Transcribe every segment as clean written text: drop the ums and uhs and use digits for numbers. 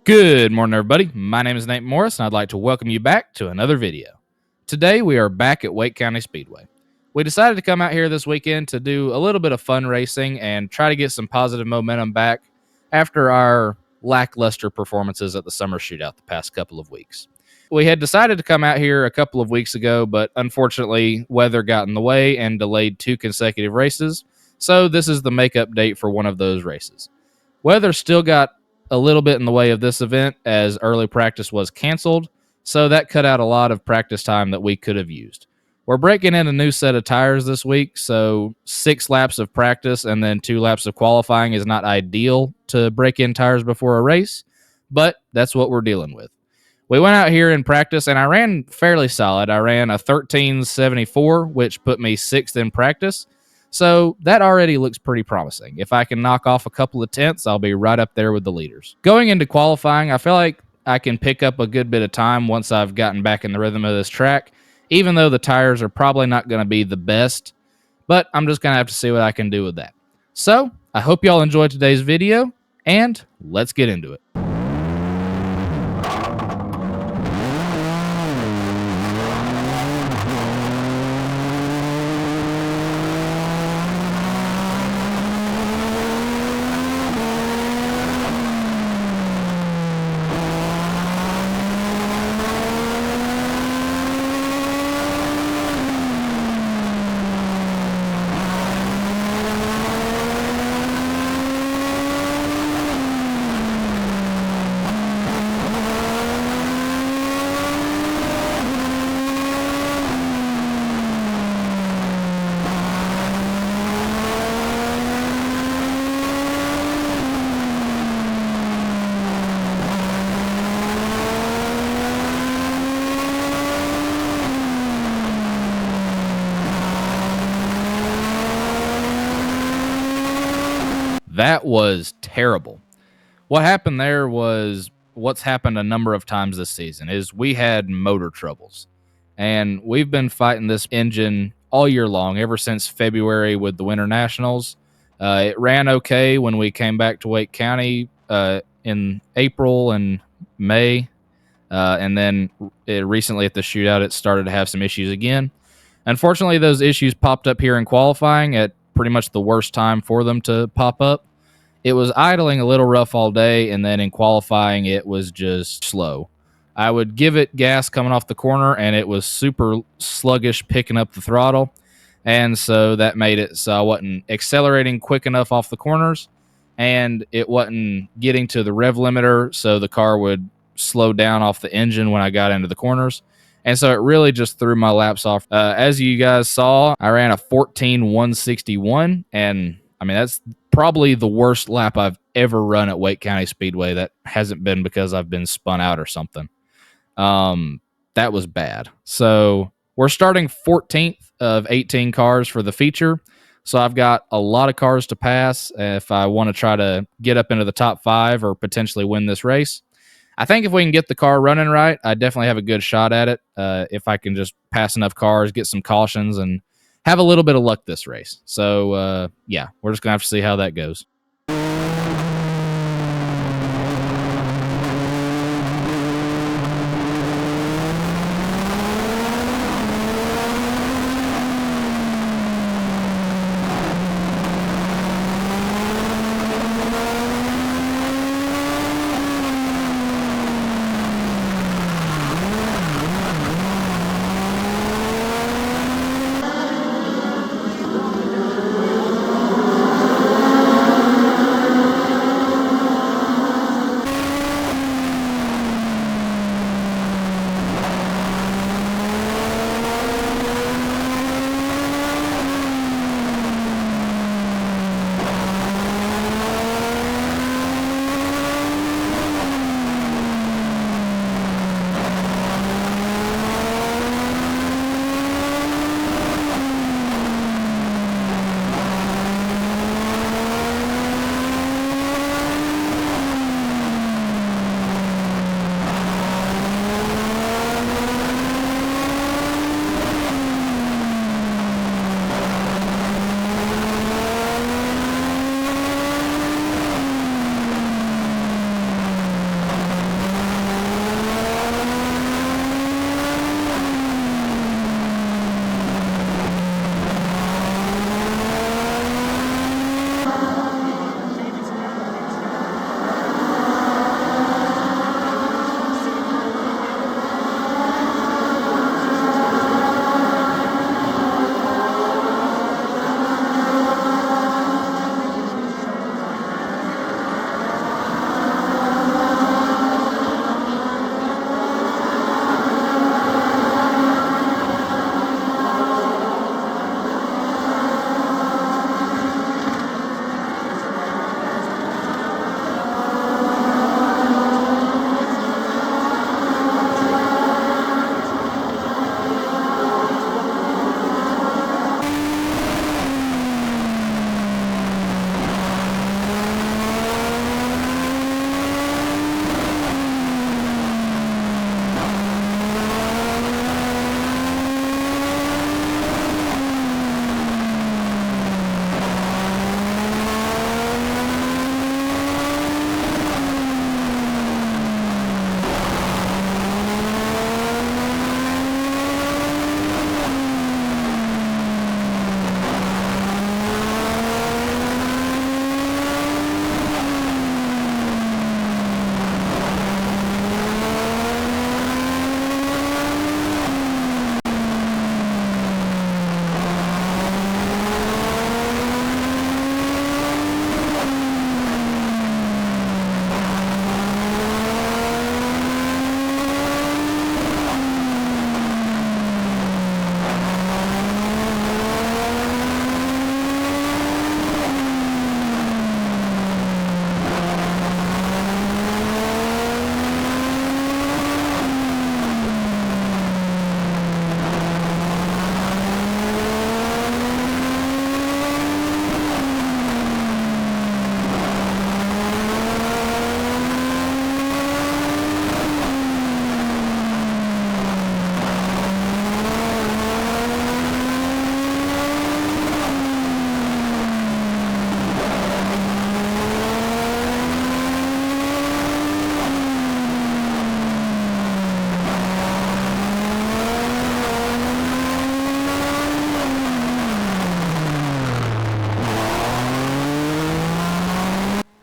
Good morning, everybody. My name is Nate Morris, and I'd like to welcome you back to another video. Today, we are back at Wake County Speedway. We decided to come out here this weekend to do a little bit of fun racing and try to get some positive momentum back after our lackluster performances at the summer shootout the past couple of weeks. We had decided to come out here a couple of weeks ago, but unfortunately, weather got in the way and delayed 2 consecutive races, so this is the makeup date for one of those races. Weather still got a little bit in the way of this event as early practice was canceled, so that cut out a lot of practice time that we could have used. We're breaking in a new set of tires this week, so 6 laps of practice and then 2 laps of qualifying is not ideal to break in tires before a race, but that's what we're dealing with. We went out here in practice, and I ran fairly solid. I ran a 13.74, which put me 6th in practice. So that already looks pretty promising. If I can knock off a couple of tenths, I'll be right up there with the leaders. Going into qualifying, I feel like I can pick up a good bit of time once I've gotten back in the rhythm of this track, even though the tires are probably not going to be the best, but I'm just going to have to see what I can do with that. So I hope y'all enjoyed today's video, and let's get into it. That was terrible. What happened there was what's happened a number of times this season is we had motor troubles. And we've been fighting this engine all year long, ever since February with the Winter Nationals. It ran okay when we came back to Wake County in April and May. And then recently at the shootout, it started to have some issues again. Unfortunately, those issues popped up here in qualifying at pretty much the worst time for them to pop up. It was idling a little rough all day, and then in qualifying, it was just slow. I would give it gas coming off the corner, and it was super sluggish picking up the throttle, and so that made it so I wasn't accelerating quick enough off the corners, and it wasn't getting to the rev limiter, so the car would slow down off the engine when I got into the corners. And so it really just threw my laps off. As you guys saw, I ran a 14.161, and I mean, that's probably the worst lap I've ever run at Wake County Speedway. That hasn't been because I've been spun out or something. That was bad. So we're starting 14th of 18 cars for the feature. So I've got a lot of cars to pass if I want to try to get up into the top 5 or potentially win this race. I think if we can get the car running right, I definitely have a good shot at it. If I can just pass enough cars, get some cautions, and have a little bit of luck this race. So, yeah, we're just going to have to see how that goes.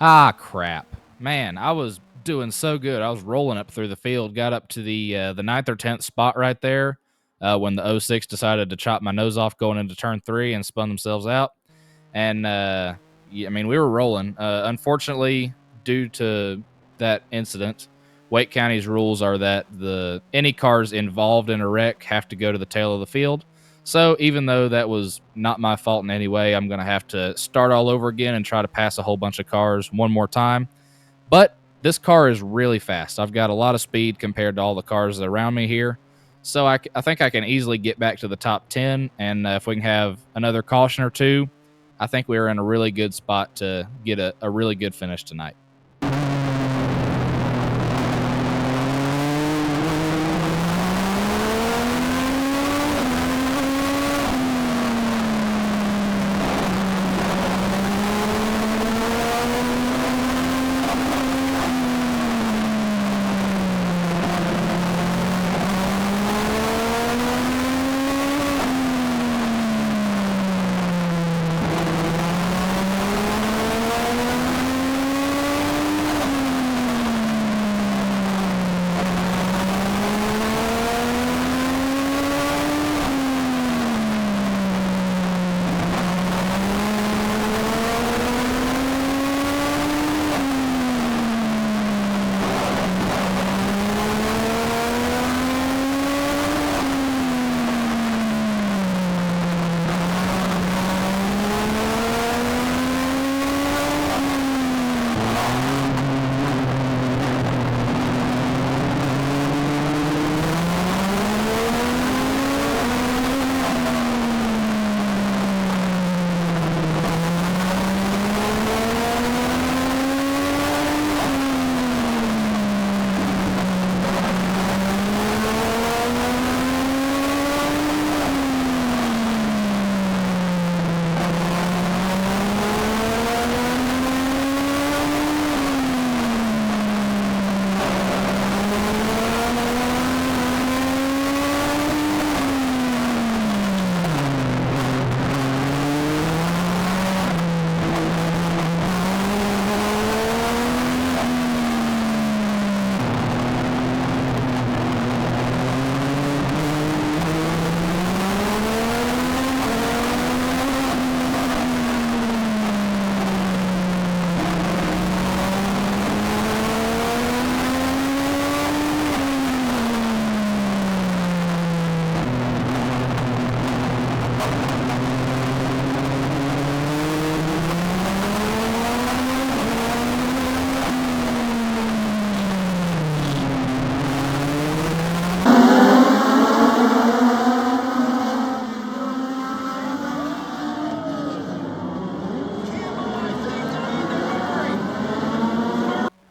Ah, crap. Man, I was doing so good. I was rolling up through the field, got up to the ninth or 10th spot right there when the '06 decided to chop my nose off going into turn 3 and spun themselves out. And yeah, I mean, we were rolling. Unfortunately, due to that incident, Wake County's rules are that the any cars involved in a wreck have to go to the tail of the field. So even though that was not my fault in any way, I'm going to have to start all over again and try to pass a whole bunch of cars one more time. But this car is really fast. I've got a lot of speed compared to all the cars around me here. So I think I can easily get back to the top 10. And if we can have another caution or two, I think we're in a really good spot to get a really good finish tonight.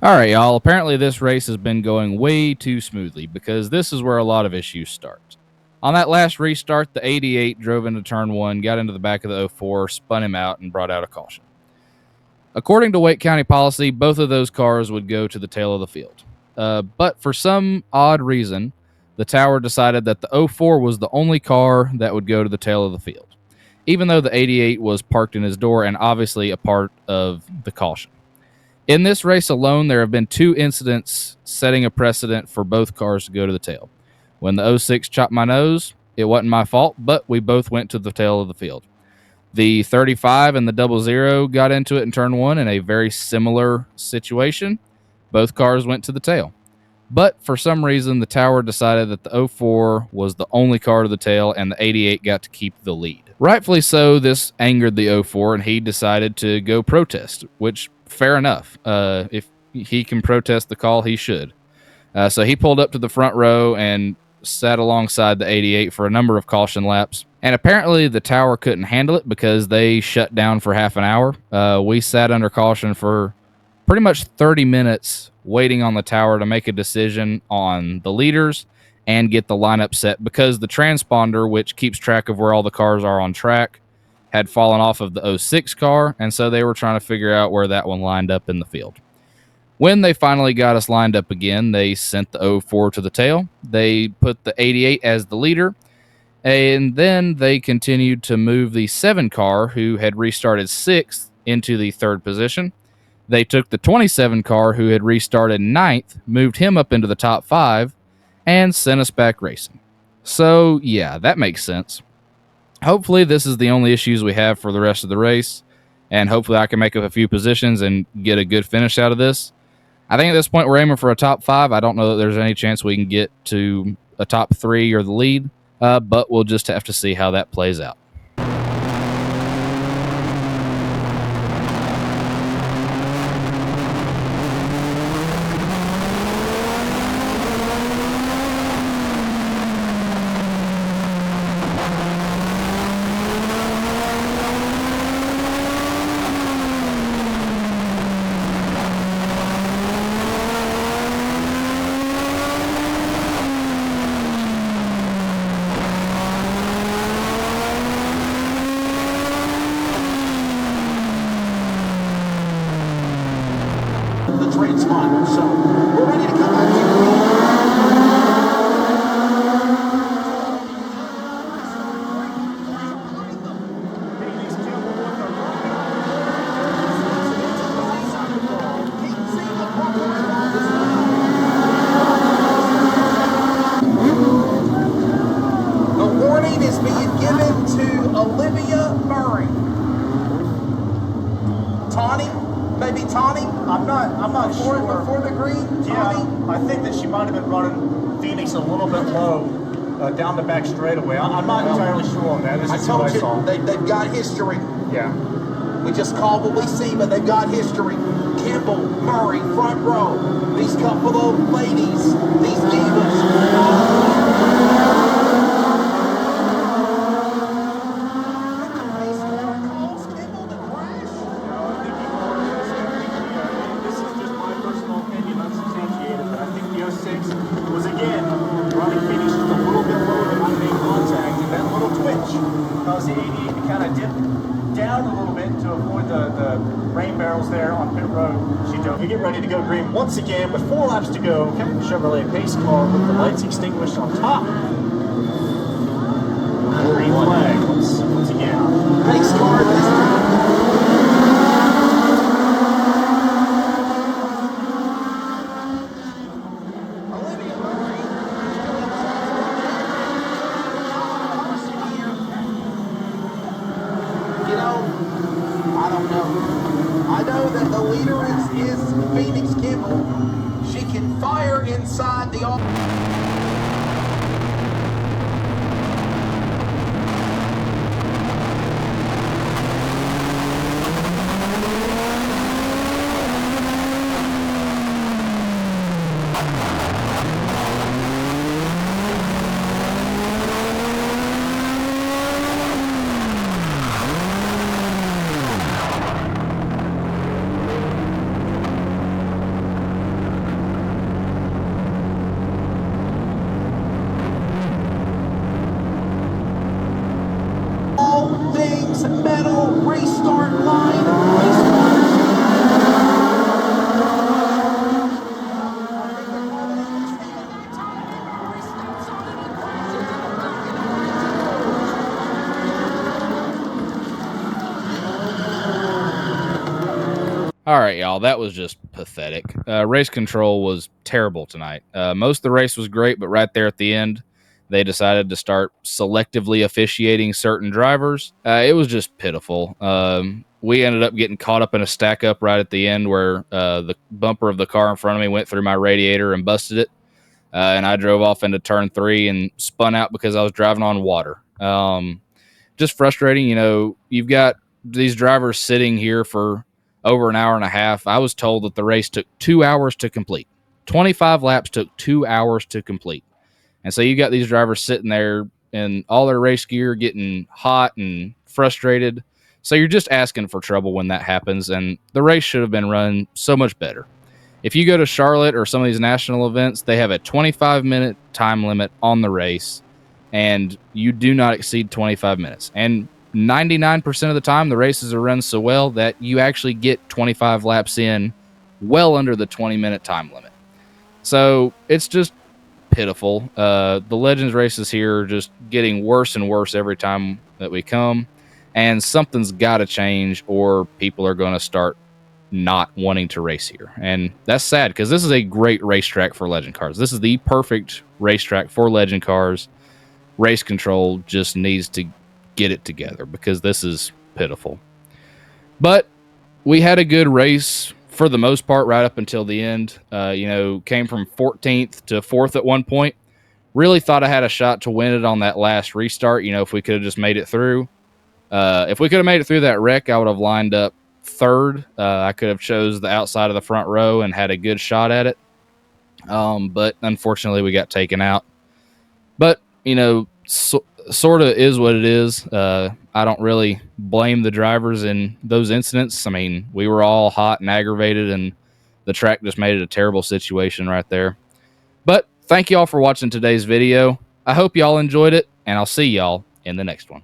All right, y'all. Apparently, this race has been going way too smoothly because this is where a lot of issues start. On that last restart, the 88 drove into turn 1, got into the back of the '04, spun him out, and brought out a caution. According to Wake County policy, both of those cars would go to the tail of the field. But for some odd reason, the tower decided that the '04 was the only car that would go to the tail of the field, even though the 88 was parked in his door and obviously a part of the caution. In this race alone, there have been 2 incidents setting a precedent for both cars to go to the tail. When the '06 chopped my nose, it wasn't my fault, but we both went to the tail of the field. The 35 and the 00 got into it in turn 1 in a very similar situation. Both cars went to the tail. But for some reason, the tower decided that the '04 was the only car to the tail and the 88 got to keep the lead. Rightfully so, this angered the '04 and he decided to go protest, which fair enough. If he can protest the call, he should. So he pulled up to the front row and sat alongside the 88 for a number of caution laps. And apparently the tower couldn't handle it because they shut down for half an hour. We sat under caution for pretty much 30 minutes waiting on the tower to make a decision on the leaders and get the lineup set because the transponder, which keeps track of where all the cars are on track, had fallen off of the '06 car, and so they were trying to figure out where that one lined up in the field. When they finally got us lined up again, they sent the '04 to the tail. They put the 88 as the leader, and then they continued to move the 7 car, who had restarted 6th, into the 3rd position. They took the 27 car, who had restarted ninth, moved him up into the top 5, and sent us back racing. So, yeah, that makes sense. Hopefully, this is the only issues we have for the rest of the race, and hopefully I can make up a few positions and get a good finish out of this. I think at this point we're aiming for a top 5. I don't know that there's any chance we can get to a top 3 or the lead, but we'll just have to see how that plays out. Transponder. So we're ready to come back to the warning is being given to Olivia Murray. Maybe Tawny? I'm not sure. Before the green? Yeah, I think that she might have been running Phoenix a little bit low down the back straightaway. I'm not entirely sure on that. This is what I saw. They've got history. Yeah. We just call what we see, but they've got history. Kimball, Murray, front row. These couple of ladies, these divas. Was again running Phoenix just a little bit lower than my main contact, and that little twitch caused the 88 to kind of dip down a little bit to avoid the rain barrels there on pit road. She dove. We get ready to go green once again with 4 laps to go. Kept the Chevrolet pace car with the lights extinguished on top. Green flag once again. Pace car this time. I don't know. I know that the leader is Phoenix Kimball. She can fire inside the all things metal restart line. All right, y'all, that was just pathetic. Race control was terrible tonight. Most of the race was great, but right there at the end, they decided to start selectively officiating certain drivers. It was just pitiful. We ended up getting caught up in a stack up right at the end where the bumper of the car in front of me went through my radiator and busted it. And I drove off into turn 3 and spun out because I was driving on water. Just frustrating. You know, you've got these drivers sitting here for over an hour and a half. I was told that the race took 2 hours to complete. 25 laps took 2 hours to complete. And so you got these drivers sitting there in all their race gear getting hot and frustrated. So you're just asking for trouble when that happens. And the race should have been run so much better. If you go to Charlotte or some of these national events, they have a 25-minute time limit on the race, and you do not exceed 25 minutes. And 99% of the time, the races are run so well that you actually get 25 laps in well under the 20-minute time limit. So it's just pitiful. The Legends races here are just getting worse and worse every time that we come, and something's got to change or people are going to start not wanting to race here. And that's sad because this is a great racetrack for legend cars. This is the perfect racetrack for legend cars. Race control just needs to get it together because this is pitiful. But we had a good race for the most part right up until the end. Came from 14th to 4th at one point. Really thought I had a shot to win it on that last restart. If we could have just made it through. If we could have made it through that wreck, I would have lined up third. I could have chose the outside of the front row and had a good shot at it. But unfortunately, we got taken out. But, sort of is what it is. I don't really blame the drivers in those incidents. I mean, we were all hot and aggravated, and the track just made it a terrible situation right there. But thank you all for watching today's video. I hope y'all enjoyed it, and I'll see y'all in the next one.